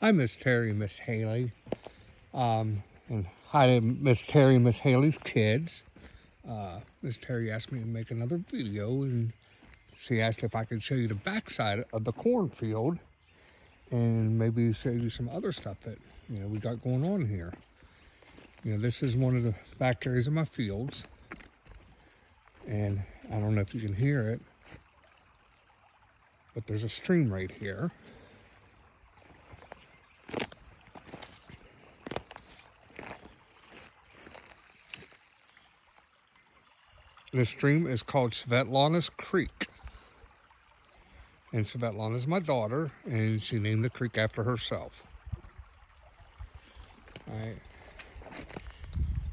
Hi, Miss Terri and Miss Haley. And hi to Miss Terri and Miss Haley's kids. Miss Terri asked me to make another video, and she asked if I could show you the backside of the cornfield and maybe show you some other stuff that we got going on here. This is one of the back areas of my fields, and I don't know if you can hear it, but there's a stream right here. The stream is called Svetlana's Creek. And Svetlana is my daughter, and she named the creek after herself. All right.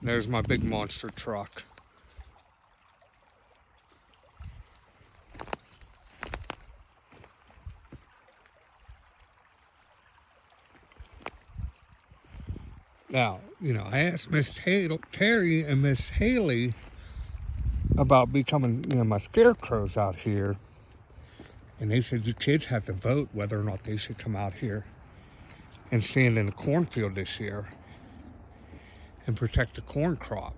There's my big monster truck. Now, I asked Miss Terri and Miss Haley about becoming, my scarecrows out here. And they said you kids have to vote whether or not they should come out here and stand in the cornfield this year and protect the corn crop.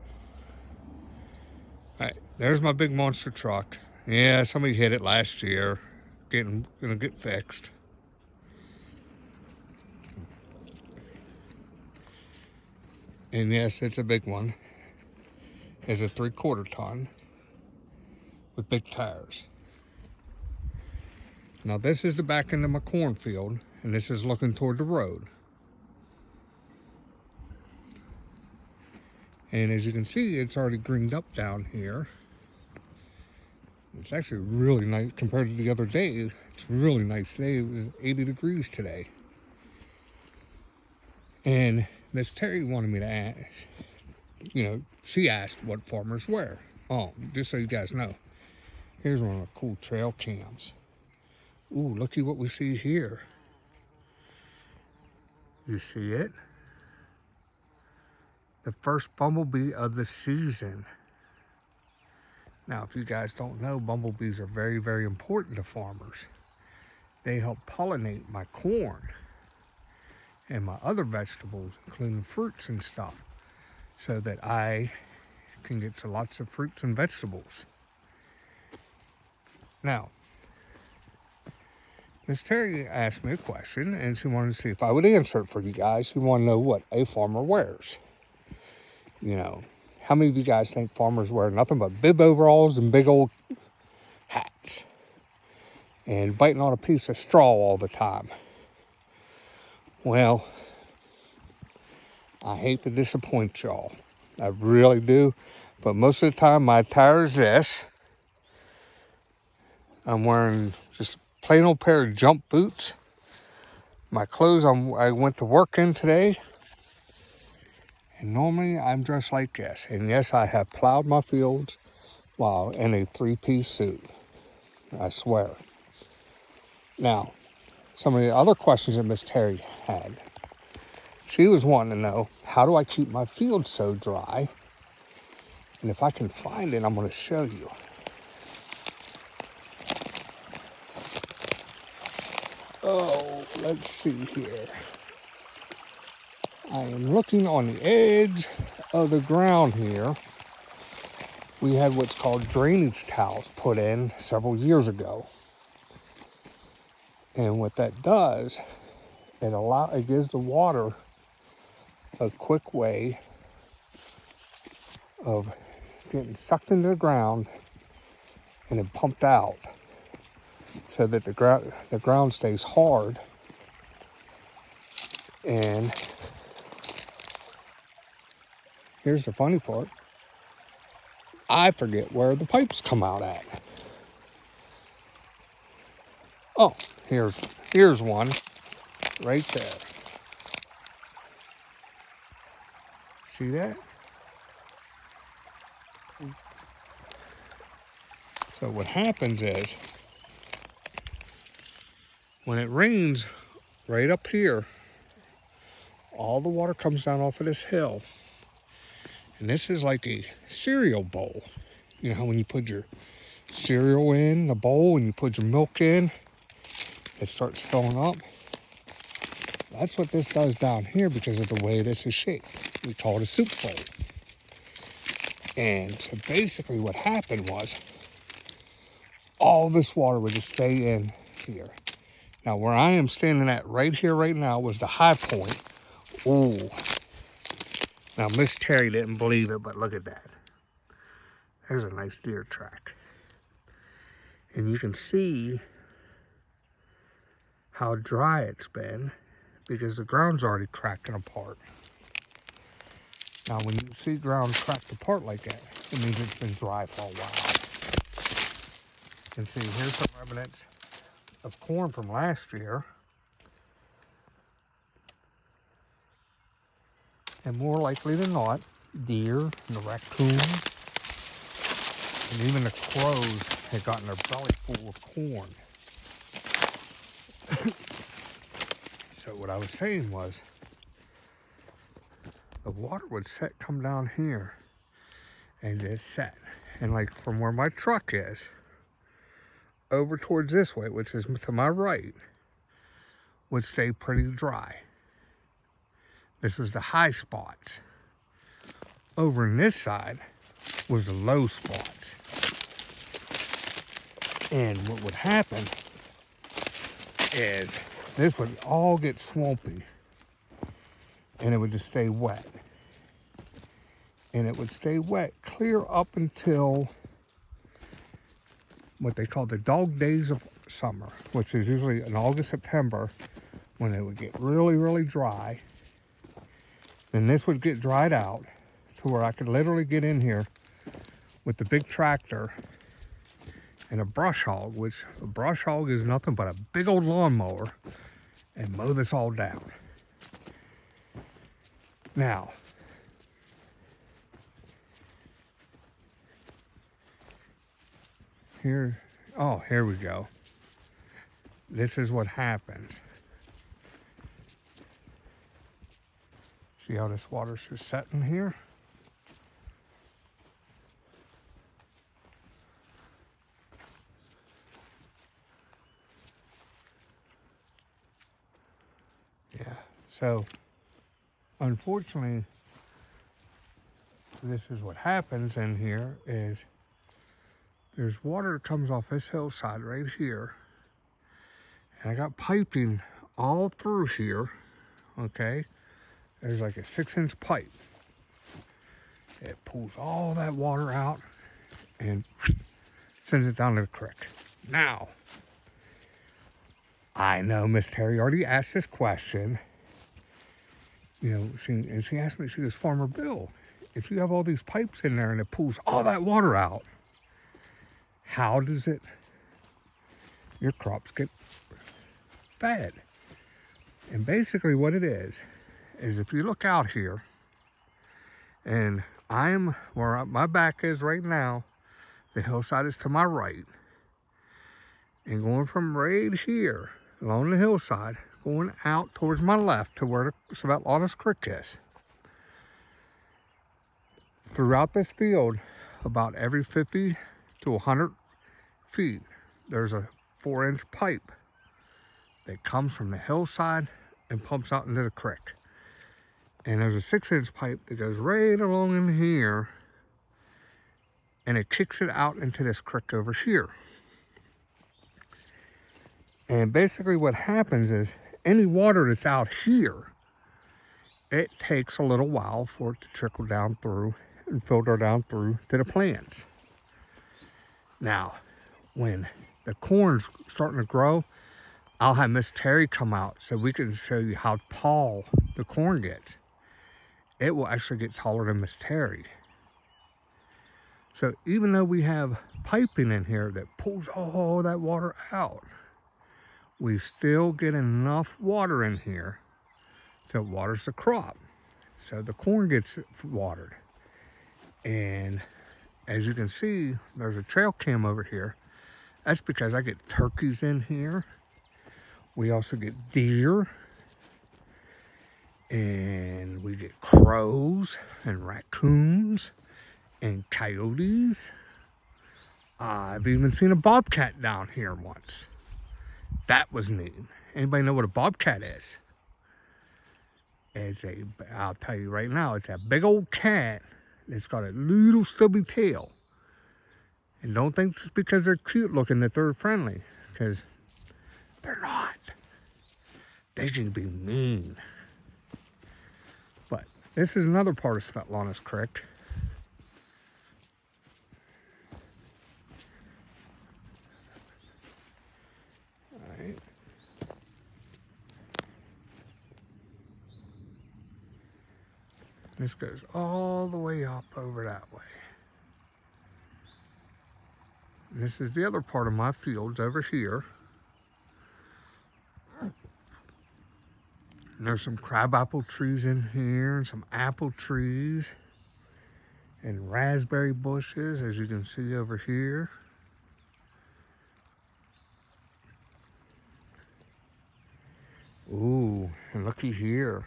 All right, there's my big monster truck. Yeah, somebody hit it last year. Gonna get fixed. And yes, it's a big one. It's a 3/4 ton with big tires. Now this is the back end of my cornfield, and this is looking toward the road. And as you can see, it's already greened up down here. It's actually really nice compared to the other day. It's really nice today. It was 80 degrees today. And Miss Terri wanted me to ask, she asked what farmers wear. Oh, just so you guys know, here's one of the cool trail cams. Ooh, looky what we see here. You see it? The first bumblebee of the season. Now, if you guys don't know, bumblebees are very, very important to farmers. They help pollinate my corn and my other vegetables, including fruits and stuff, so that I can get to lots of fruits and vegetables. Now, Miss Terri asked me a question, and she wanted to see if I would answer it for you guys who want to know what a farmer wears. How many of you guys think farmers wear nothing but bib overalls and big old hats and biting on a piece of straw all the time? Well, I hate to disappoint y'all. I really do. But most of the time, my attire is this. I'm wearing just a plain old pair of jump boots. My clothes I went to work in today. And normally I'm dressed like this. And yes, I have plowed my fields while in a 3-piece suit. I swear. Now, some of the other questions that Miss Terri had. She was wanting to know, how do I keep my field so dry? And if I can find it, I'm going to show you. Oh, let's see here. I am looking on the edge of the ground here. We had what's called drainage towels put in several years ago. And what that does, it gives the water a quick way of getting sucked into the ground and then pumped out so that the ground stays hard. And here's the funny part. I forget where the pipes come out at. Oh, here's one right there. See that? So what happens is, when it rains right up here, all the water comes down off of this hill. And this is like a cereal bowl. You know how when you put your cereal in the bowl and you put your milk in, it starts filling up. That's what this does down here because of the way this is shaped. We call it a soup bowl. And so basically what happened was all this water would just stay in here. Now where I am standing at right here right now was the high point. Ooh. Now Miss Terri didn't believe it, but look at that. There's a nice deer track. And you can see how dry it's been because the ground's already cracking apart. Now when you see ground cracked apart like that, it means it's been dry for a while. And see, here's some remnants of corn from last year. And more likely than not, deer and the raccoons and even the crows had gotten their belly full of corn. So what I was saying was, the water would come down here and just set. And like from where my truck is, over towards this way, which is to my right, would stay pretty dry. This was the high spots. Over on this side was the low spots. And what would happen is this would all get swampy and it would just stay wet. And it would stay wet clear up until what they call the dog days of summer, which is usually in August, September, when it would get really, really dry. Then this would get dried out to where I could literally get in here with the big tractor and a brush hog, which a brush hog is nothing but a big old lawnmower, and mow this all down. Now, here we go. This is what happens. See how this water's just setting here? Yeah, so unfortunately, this is what happens in here is there's water that comes off this hillside right here. And I got piping all through here, okay? There's like a 6-inch pipe. It pulls all that water out and sends it down to the creek. Now, I know Miss Terri already asked this question. You know, she asked me, she goes, Farmer Bill, if you have all these pipes in there and it pulls all that water out, how does your crops get fed? And basically what it is if you look out here, and I'm where my back is right now, the hillside is to my right, and going from right here along the hillside, going out towards my left to where the Svetlana's Creek is. Throughout this field, about every 50 to 100 feet, there's a 4-inch pipe that comes from the hillside and pumps out into the creek. And there's a 6-inch pipe that goes right along in here and it kicks it out into this creek over here. And basically what happens is any water that's out here, it takes a little while for it to trickle down through and filter down through to the plants. Now, when the corn's starting to grow, I'll have Miss Terri come out so we can show you how tall the corn gets. It will actually get taller than Miss Terri. So even though we have piping in here that pulls all that water out, we still get enough water in here to waters the crop. So the corn gets watered. And as you can see, there's a trail cam over here. That's because I get turkeys in here. We also get deer. And we get crows and raccoons and coyotes. I've even seen a bobcat down here once. That was neat. Anybody know what a bobcat is? I'll tell you right now, it's a big old cat that's got a little stubby tail. And don't think just because they're cute looking that they're friendly, because they're not. They can be mean. But this is another part of Svetlana's Creek. Alright. This goes all the way up over that way. And this is the other part of my fields over here. And there's some crabapple trees in here, and some apple trees, and raspberry bushes, as you can see over here. Ooh, and looky here.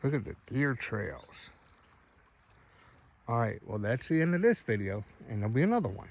Look at the deer trails. All right, well, that's the end of this video, and there'll be another one.